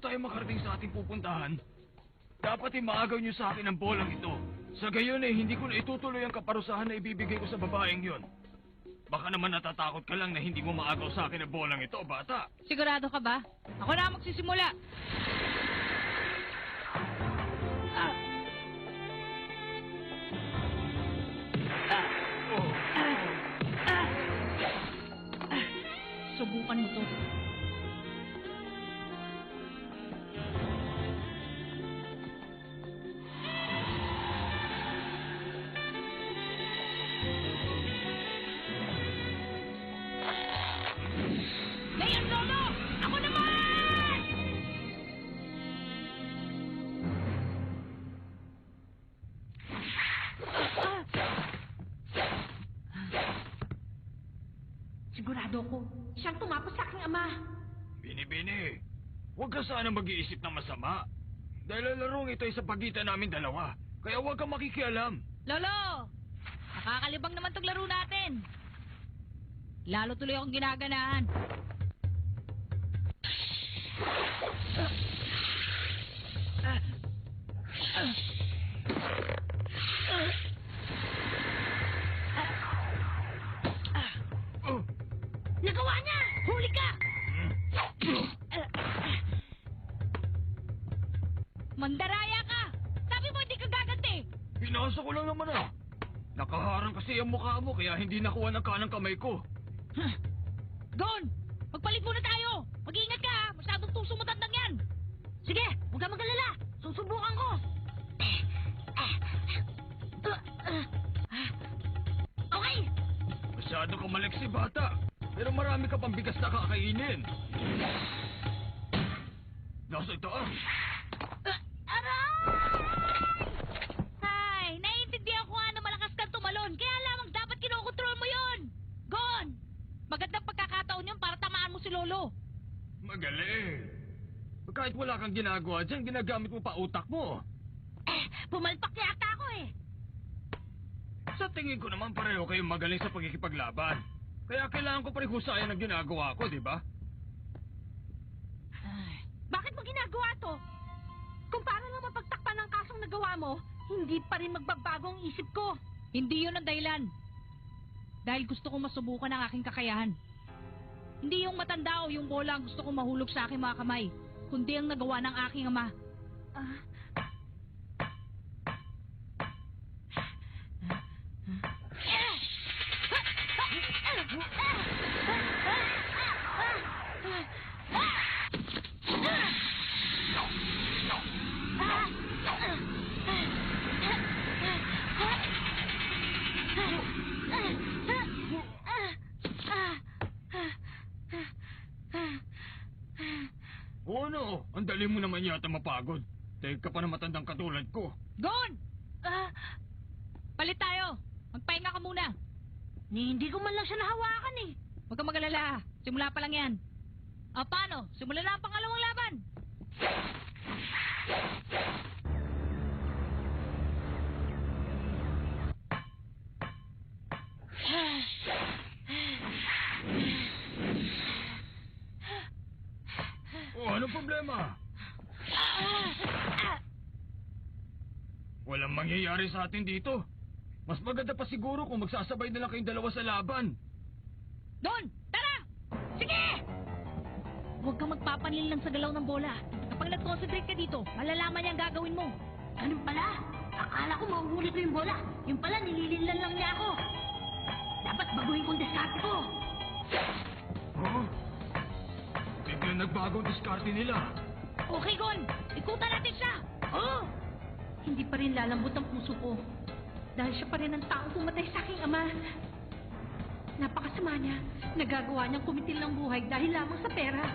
tayo makarating sa ating pupuntahan, dapat imaagaw niyo sa akin ang bolang ito. Sa gayon hindi ko na itutuloy ang kaparusahan na ibibigay ko sa babaeng yon. Baka naman natatakot ka lang na hindi mo maagaw sa akin ang bolang ito, bata. Sigurado ka ba? Ako na magsisimula. Subukan mo to. Ngayon, Lolo! Ako naman! Sigurado ko, siyang tumapos sa aking ama. Bini, huwag ka sana mag-iisip ng masama. Dahil ang larong ito ay sa pagitan namin dalawa. Kaya huwag kang makikialam. Lolo! Nakakalibang naman tong laro natin. Lalo tuloy akong ginaganahan. Nagawa niya! Huli ka! Mandaraya ka! Sabi mo hindi ka gaganti! Pinasa ko lang naman Nakaharang kasi ang mukha mo kaya hindi nakuha ng kanang kamay ko. Gon! Magpalit muna tayo! Mag-iingat ka ha! Masyadong tusong matandang yan! Sige! Huwag ka mag-alala! Susubukan ko! Okay! Masyado ka maleksi, bata. Pero marami ka pang bigas na kakainin. Nasa itaas. Aray! Ay, naiintindihan ko nga na malakas kang tumalon. Kaya lamang dapat kinokontrol mo yun! Gon! Magandang pagkakataon yun para tamaan mo si Lolo. Magaling. Kahit wala kang ginagawa dyan, ginagamit mo pa utak mo. Pumalpak yata ako eh. Sa tingin ko naman pareho kayong magaling sa pagkikipaglaban. Kaya kailangan ko pa rin husayan ang ginagawa ko, di ba? Bakit mo ginagawa to? Kung para lang mapagtakpan ang kasong nagawa mo, hindi pa rin magbabago ang isip ko. Hindi yun ang dahilan. Dahil gusto kong masubukan ang aking kakayahan. Hindi yung matanda o yung bola ang gusto kong mahulog sa aking mga kamay, kundi ang nagawa ng aking ama. O ano? Ang dali mo naman yata mapagod. Dahil ka pa na matandang katulad ko. Gon! Palit tayo. Magpahinga ka muna. Hindi ko man lang siya nahawakan eh. Huwag kang mag-alala. Simula pa lang yan. Paano? Simula na ang pangalawang laban. Anong problema? Walang mangyayari sa atin dito. Mas maganda pa siguro kung magsasabay na lang kayong dalawa sa laban. Don! Tara! Sige! Huwag kang magpapanil lang sa galaw ng bola. Kapag nag-concentrate ka dito, malalaman niya ang gagawin mo. Ganun pala? Akala ko mahuhuli ko yung bola. Yung pala, nililinlan lang niya ako. Dapat baguhin kong diskarte ko. Huh? Biglang nagbago ang diskarte nila. Okay, Gon! Ikutan natin siya! Oo! Hindi pa rin lalambot ang puso ko. Dahil siya pa rin ang taong pumatay sa aking ama. Napakasama niya. Nagagawa niyang kumitil ng buhay dahil lamang sa pera.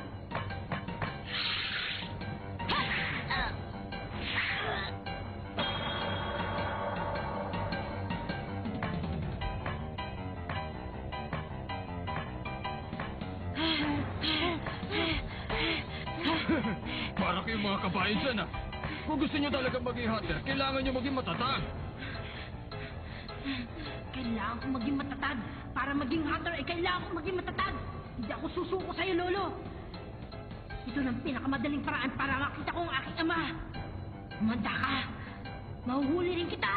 Para kayong mga kabayan dyan Kung gusto nyo talaga maging hunter, kailangan nyo maging matatag. Kailangan ko maging matatag. Para maging hunter, kailangan ko maging matatag. Hindi ako susuko sa'yo, Lolo. Ito ng pinakamadaling paraan para makita ko ang aking ama. Humanda ka. Mahuhuli rin kita.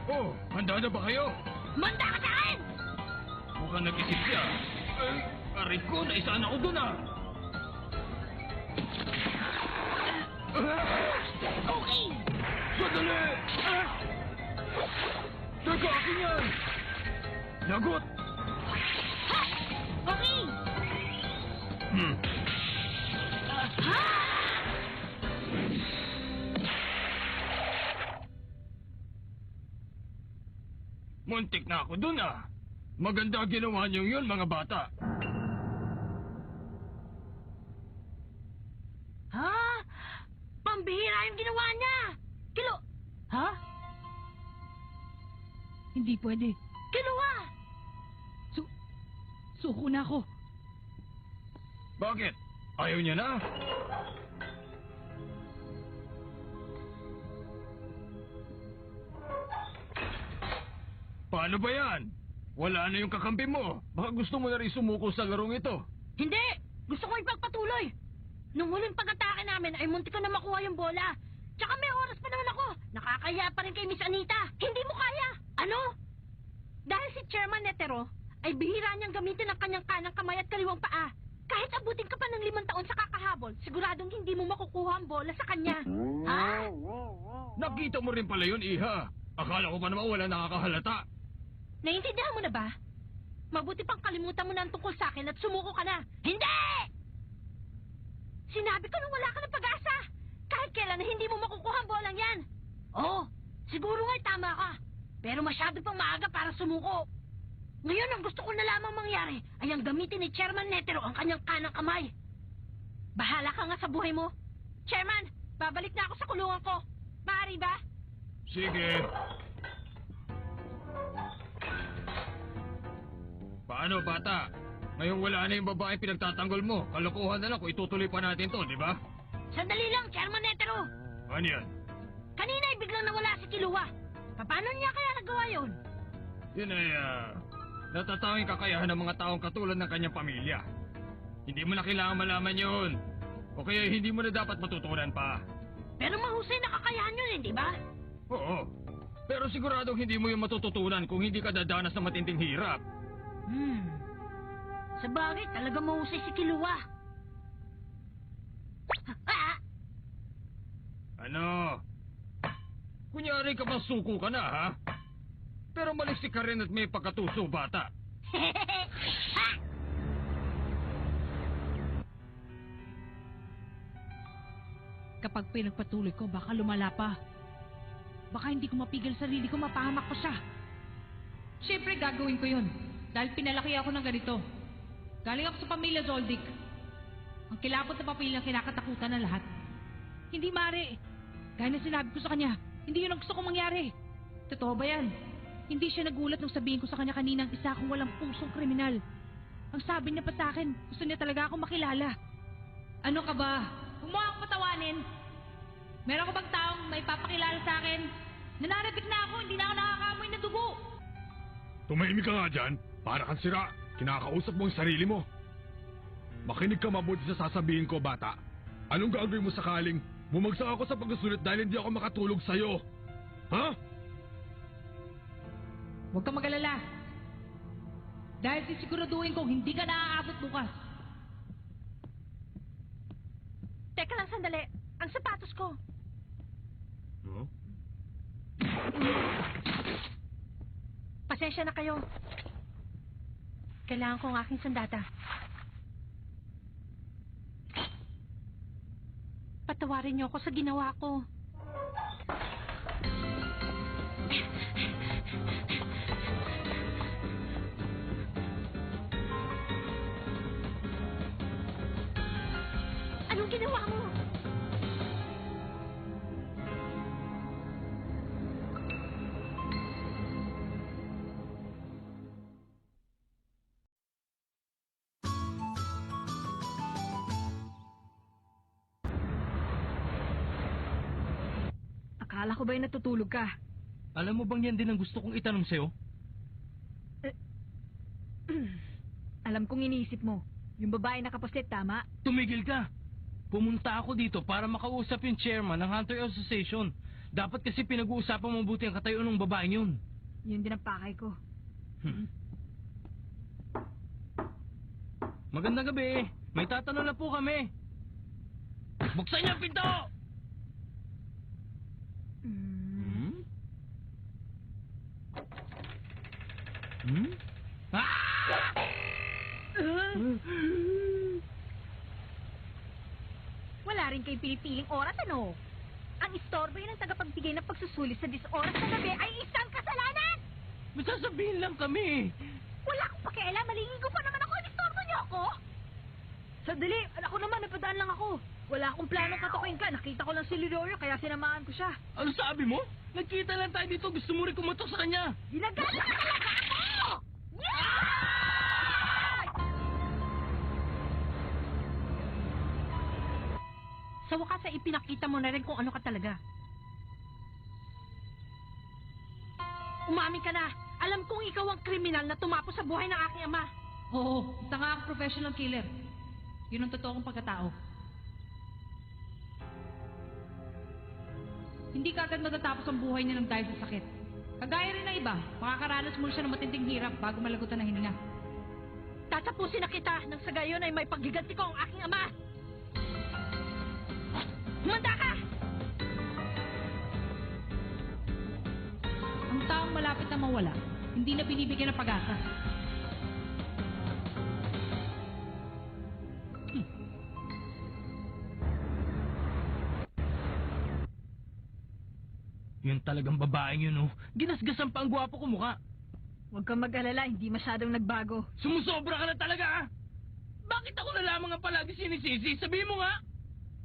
Oh, handa na ba kayo? Humanda ka sa akin! Mukhang nag-isip siya. Ay, aray ko, naisaan ako dun ah. Okay! Sandali! Teka, akin yan! Lagot! Ha! Okay! Hmm. Ha! Muntik na ako dun ah. Maganda ginawa niyo yun, mga bata. Ha? Pambihira yung ginawa niya! Ha? Hindi pwede. Kiluwa! Suko na ako. Bakit? Ayaw niya na? Paano ba yan? Wala na yung kakampi mo. Baka gusto mo na rin sumuko sa larong ito. Hindi! Gusto ko ipagpatuloy! Nung huling pag-atake namin ay munti ko na makuha yung bola. Tsaka may oras pa naman ako. Nakakaya pa rin kay Miss Anita. Hindi mo kaya! Ano? Dahil si Chairman Netero ay bihira niyang gamitin ang kanyang kanang kamay at kaliwang paa. Kahit abutin ka pa ng 5 taon sa kakahabol, siguradong hindi mo makukuha ang bola sa kanya. Ha? Nakita mo rin pala yun, Iha. Akala ko pa naman wala nakakahalata. Naiintindihan mo na ba? Mabuti pang kalimutan mo na ang tungkol sa akin at sumuko ka na. Hindi! Sinabi ko nung wala ka ng pag-asa. Kahit kailan na hindi mo makukuha ang bolang yan. Oo, siguro nga'y tama ka. Pero masyado pang maaga para sumuko. Ngayon ang gusto ko na lamang mangyari ay ang gamitin ni Chairman Netero ang kanyang kanang kamay. Bahala ka nga sa buhay mo. Chairman, babalik na ako sa kulungan ko. Maaari ba? Sige. Paano, bata? Ngayong wala na yung babae pinagtatanggol mo. Kalokohan na lang kung itutuloy pa natin to, di ba? Sandali lang, Chairman Netero. Ano yan? Kanina ay biglang nawala si Kiluwa. Paano niya kaya nagawa yun? Yun ay, natatanging kakayahan ng mga taong katulad ng kanyang pamilya. Hindi mo na kailangan malaman yun. O kaya hindi mo na dapat matutunan pa. Pero mahusay na kakayahan yun, hindi ba? Oo. Pero siguradong hindi mo yung matututunan kung hindi ka dadanas ng matinding hirap. Sa bagay, talaga mahusay si Kiluwa. Ah! Ano? Kunyari ka bang suko ka na, ha? Pero malisik ka rin at may pagkatuso, bata. Ha! Kapag pinagpatuloy ko, baka lumala pa. Baka hindi ko mapigil sarili ko, mapahamak ko siya. Siyempre, gagawin ko yun. Dahil pinalaki ako ng ganito. Galing ako sa pamilya Zoldyck. Ang kilabot na pamilya kinakatakutan ng lahat. Hindi mare. Gaya na sinabi ko sa kanya, hindi yun ang gusto kong mangyari. Totoo ba yan? Hindi siya nagulat nung sabihin ko sa kanya kaninang isa akong walang pusong kriminal. Ang sabi niya pa sa akin, gusto niya talaga akong makilala. Ano ka ba? Huwag mo akong patawanin. Meron ka bang taong may papakilala sa akin? Nananabik na ako, hindi na ako nakakamoy na dugo. Tumahimik ka nga dyan, para kang sira. Kinakausap mo ang sarili mo. Makinig ka mabuti sa sasabihin ko, bata. Anong gagawin mo sakaling bumagsak ako sa pagsusulit dahil hindi ako makatulog sa'yo? Ha? Huwag kang mag-alala. Dahil sisiguraduhin kong hindi ka naaabot bukas. Teka lang sandali. Ang sapatos ko. Huh? Pasensya na kayo. Kailangan ko ang aking sandata. Patawarin niyo ako sa ginawa ko. Anong ginawa mo? Akala ko ba'y natutulog ka? Alam mo bang yan din ang gusto kong itanong sa'yo? Alam kong iniisip mo. Yung babae nakaposlit, tama? Tumigil ka. Pumunta ako dito para makausap yung chairman ng Hunter Association. Dapat kasi pinag-uusapan mabuti ang katayuan ng babaeng yun. Yun din ang pakay ko. Magandang gabi. May tatanong na po kami. Buksan niyo ang pinto! Ah! Wala rin kayo pinipiling oras, ano? Ang istorbo yun ang tagapagbigay ng pagsusulit sa 10 oras na gabi ay isang kasalanan! May sasabihin lang kami. Wala akong pakialam, maligo pa naman ako, istorbo niyo ako! Sandali, anak ko naman, napadaan lang ako. Wala akong planong katukin ka, nakita ko lang si Lidorio, kaya sinamahan ko siya. Ano sabi mo? Nagkita lang tayo dito. Gusto mo rin kumatok sa kanya. Ginagala ka talaga ako! Yeah! Sa wakas ay ipinakita mo na rin kung ano ka talaga. Umamin ka na. Alam kong ikaw ang kriminal na tumapo sa buhay ng aking ama. Oo, isa nga ang professional killer. Yun ang totoo kong pagkatao. Hindi kaagad matatapos ang buhay niya ng dahil sa sakit. Kagaya rin ng iba, makakaranas muna siya ng matinding hirap bago malagutan ng hininga. Tatapusin na kita nang sa gayon ay may paggiganti ko ang aking ama. Humanda ka! Ang taong malapit na mawala, hindi na binibigyan ng pag-asa. Yun talagang babaeng yun, oh. Ginasgasan pa ang gwapo ko mukha. Huwag kang mag-alala, hindi masyadong nagbago. Sumusobra ka na talaga, ah! Bakit ako na lamang ang palagi sinisisi? Sabihin mo nga!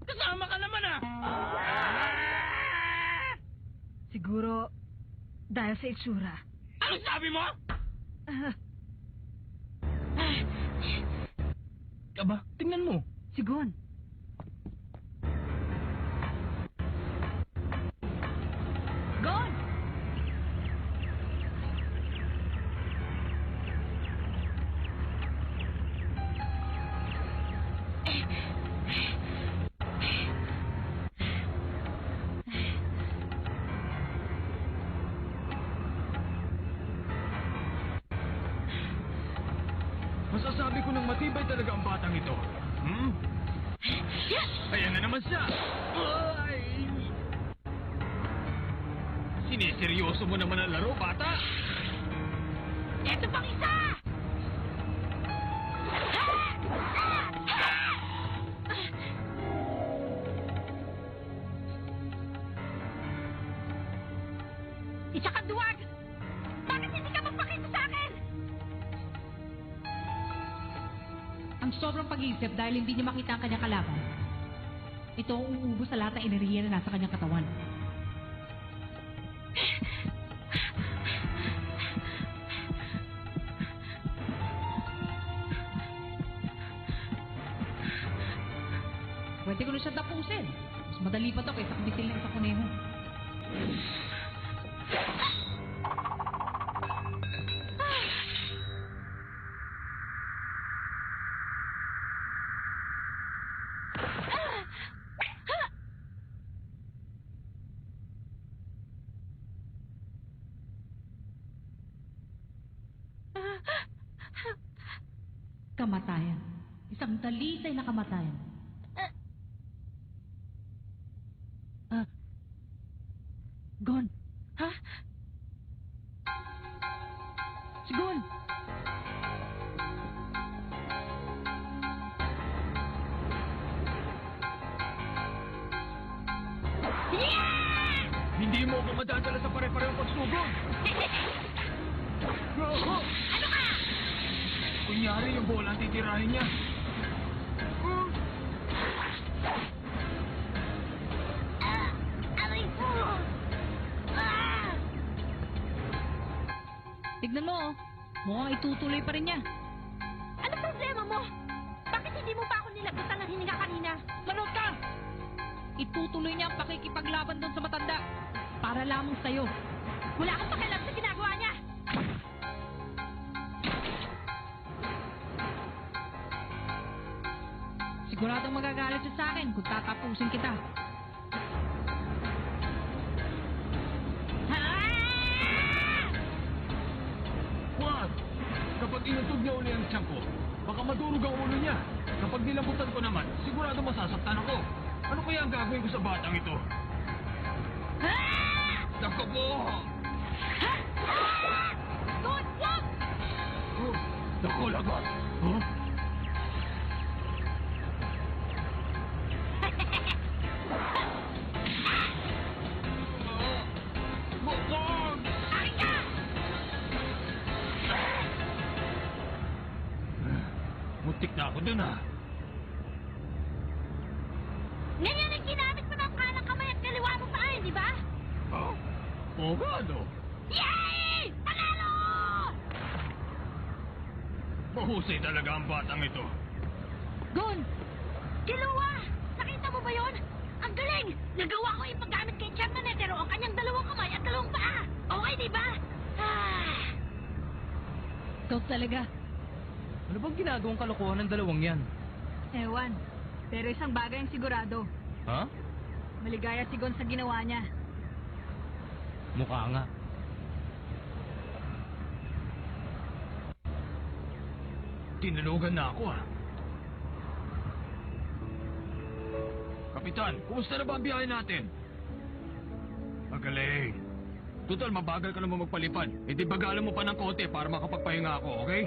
Kasama ka naman, ah! Siguro, dahil sa itsura. Ano sabi mo? Aba, tingnan mo. Sigon. Gon! Masasabi ko ng matibay talaga ang batang ito. Ayan na naman siya. Ay! Siniseryoso mo naman ang laro, bata. Ito pang isa! Isa kang duwag! Bakit hindi ka magpakita sa akin? Ang sobrang pag-iisip dahil hindi niya makita ang kanyang kalaban. Ito ang uubos sa lahat ng enerhiya na nasa kanyang katawan. Pwede ko na siya tapusin. Mas madali pa to kaysa kumitil ng isang kuneho. Kamatayan. Isang dalisay na kamatayan. Gon. Ha? Si Gon. Hindi mo ako madadala sa pare-parehong pagsugod. Ano ka? Kunyari yung bola ang titirahin niya. Aray po! Tignan mo, oh. Mukhang itutuloy pa rin niya. Ano problema mo? Bakit hindi mo pa ako nilagutan ng hininga kanina? Manood ka! Itutuloy niya ang pakikipaglaban doon sa matanda. Para lamang sa'yo. Wala akong pakialam sa ginagawa niya! Siguradong magagalit siya sa akin kung tatapusin kita. Juan! Kapag inutog niya uli ang tiyan ko, baka madurog ang ulo niya. Kapag nilambutan ko naman, sigurado masasaktan ako. Ano kaya ang gagawin ko sa batang ito? Nako po! Good luck! Oh, nako, lagot! Huh? Bukod! Muntik na ako dun, ha? Ngayon ang ginamit mo ng kanang kamay at kaliwa mo pa, di ba? Oh? Oo nga, no? Yay! Panalo! Mahusay talaga ang batang ito. Gun! Kiluwa! Nakita mo ba yon? Ang galing! Nagawa ko ipagamit kay Chairman Netero ang kanyang dalawang kamay at dalawang paa. Okay, di ba? Ikaw talaga. Ano bang ginagawang kalokohan ng dalawang yan? Ewan. Pero isang bagay ang sigurado. Ha? Maligaya si Gon sa ginawa niya. Mukha nga. Tinalugan na ako, ha? Kapitan, kumusta na ba ang biyahe natin? Magaling. Total, mabagal ka naman magpalipad. E di bagalan mo pa ng konti para makapagpahinga ako, okay?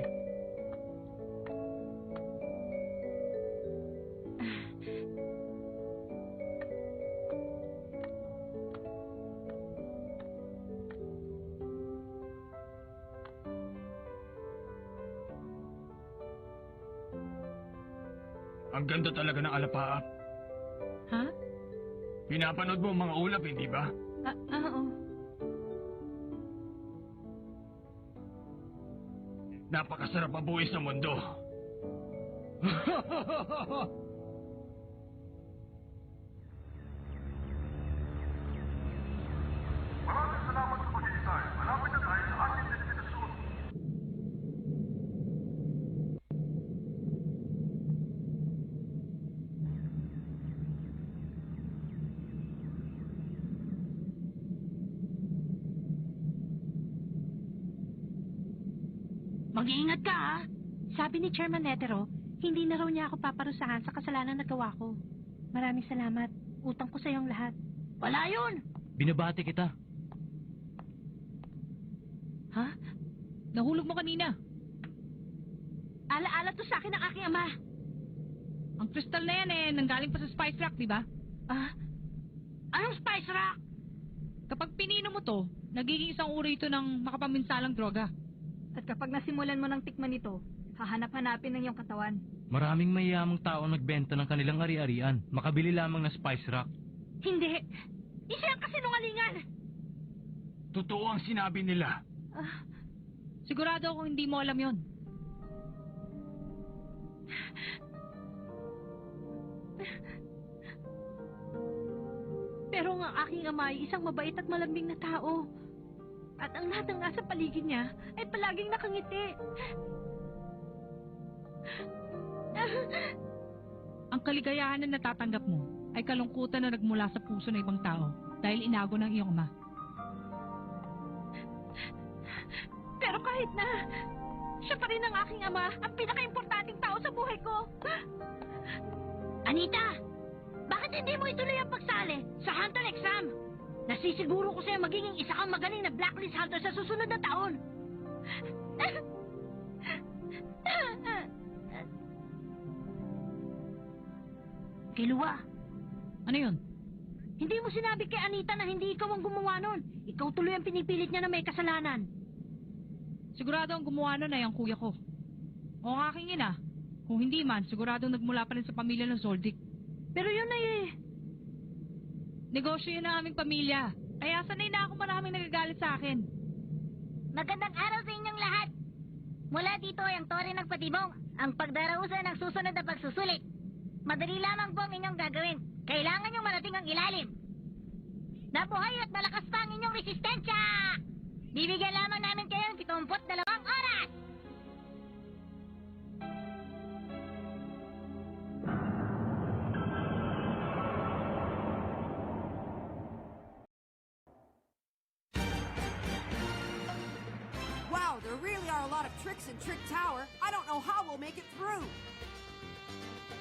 Ang ganda talaga ng alapaap. Ha? Pinapanood mo ang mga ulap, hindi ba? Oo. Napakasarap mabuhay sa mundo. Mag-iingat ka, ha? Sabi ni Chairman Netero, hindi na raw niya ako paparusahan sa kasalanan na gawa ko. Maraming salamat. Utang ko sa iyong lahat. Wala yun! Binabati kita. Ha? Nahulog mo kanina. Ala-ala to sa akin ng aking ama. Ang kristal na yan nanggaling pa sa Spice Rock, di ba? Anong Spice Rock? Kapag pinino mo to, nagiging isang uri ito ng makapaminsalang droga. At kapag nasimulan mo ng tikman ito, hahanap-hanapin ng iyong katawan. Maraming mayayamang tao nagbenta ng kanilang ari-arian. Makabili lamang ng Spice Rock. Hindi. Isa ang kasinungalingan. Totoo ang sinabi nila. Sigurado akong hindi mo alam yon. Pero ang aking ama ay isang mabait at malambing na tao. At ang lahat ng nasa paligid niya ay palaging nakangiti. Ang kaligayahan na natatanggap mo ay kalungkutan na nagmula sa puso ng ibang tao dahil inago ng iyong ama. Pero kahit na, siya pa rin ang aking ama, ang pinaka-importanting tao sa buhay ko. Anita, bakit hindi mo ituloy ang pagsali sa Hunter exam? Nasisiguro ko sa'yo magiging isa kang magaling na blacklist hunter sa susunod na taon. Kilua, Ano yun? hindi mo sinabi kay Anita na hindi ikaw ang gumawa nun. Ikaw tuloy ang pinipilit niya na may kasalanan. Sigurado ang gumawa nun ay ang kuya ko. O ang aking ina. Kung hindi man, sigurado nagmula pa rin sa pamilya ng Zoldyck. Pero yun ay Negosyo yun ng aming pamilya. Kaya sanay na ako maraming nagagalit sa akin. Magandang araw sa inyong lahat. Mula dito ay ang Tore ng Patibong, ang pagdarausan ng susunod na pagsusulit. Madali lamang po ang inyong gagawin. Kailangan niyong marating ang ilalim. Nabuhay at malakas pa ang inyong resistensya! Bibigyan lamang namin kayo ng 72 oras! tricks in Trick Tower, I don't know how we'll make it through.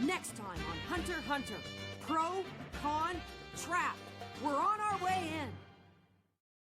Next time on Hunter x Hunter, Pro, Con, Trap. We're on our way in.